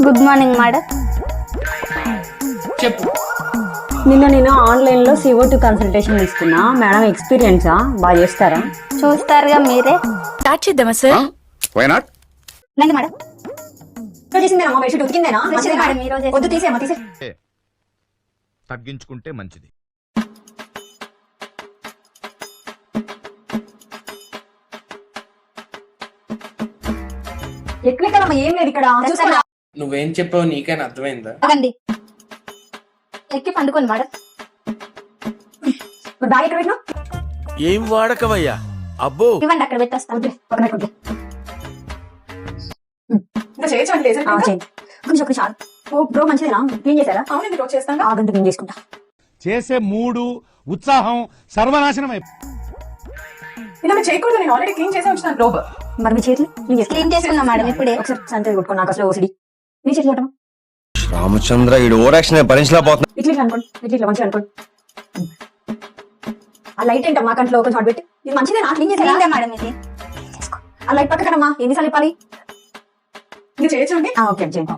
Good morning madam. చెప్పు. నిన్న నేను ఆన్లైన్లో CO2 కన్సల్టేషన్ తీసుకున్నా. మేడం ఎక్స్పీరియన్సా? బాగా చేస్తారా? చూస్తారుగా మీరే. స్టార్ట్ చేద్దామా సార్? Why not? రండి మేడం. ఉతికిందేనా? మేడం ఈ రోజు వద్దు, తీసేయమ్మా, తీసే. తగ్గించుకుంటే మంచిది. ఎక్కడెక్కడమ్మా ఏం లేదు ఇక్కడ. చూసారా? నువ్వేం చెప్పావు నీకైనా అర్థమైందా? రండి. ఎక్కి పండుకోండి మేడం. బ్యాగ్ ఎక్కడ పెట్టినా? ఏం వాడకవయ్యా? అబ్బో, ఇవ్వండి, అక్కడ పెట్టేస్తాను. పక్కన పెట్టుకుంటే. కొంచెం చాలు. ఓ బ్రో, మంచిదేనా? క్లీన్ చేశారా? అవునండి, రోజు చేస్తాను. ఆ గంట క్లీన్ చేసుకుంటా. చేసే మూడు ఉత్సాహం సర్వనాశనం ఇలా మీరు చేయకూడదు, నేను ఆల్రెడీ క్లీన్ చేసి ఉంచుతాను రోబ్. మరి మీ చేతులు క్లీన్ చేసి క్లీన్ చేసుకున్నాం మేడం ఇప్పుడే. ఒకసారి శానిటైజర్ కొట్టుకో. నాకు అసలు ఓసిడి. మీ చేతులు కొట్టమా? రామచంద్ర ఈ ఓవర్ యాక్షన్ భరించలేకపోతున్నా. ఇట్లా అనుకోండి, ఇట్లా మంచిగా అనుకోండి. ఆ లైట్ ఏంటమ్మా మా కంట్లో కొంచెం పెట్టి. ఇది మంచిదేనా? క్లీన్ చేసారా? క్లీన్ మేడం ఇది. ఆ లైట్ పక్కనమ్మా. ఎన్నిసార్లు ఇప్పాలి? ఇది చేయొచ్చు అండి. ఓకే, చేయండి.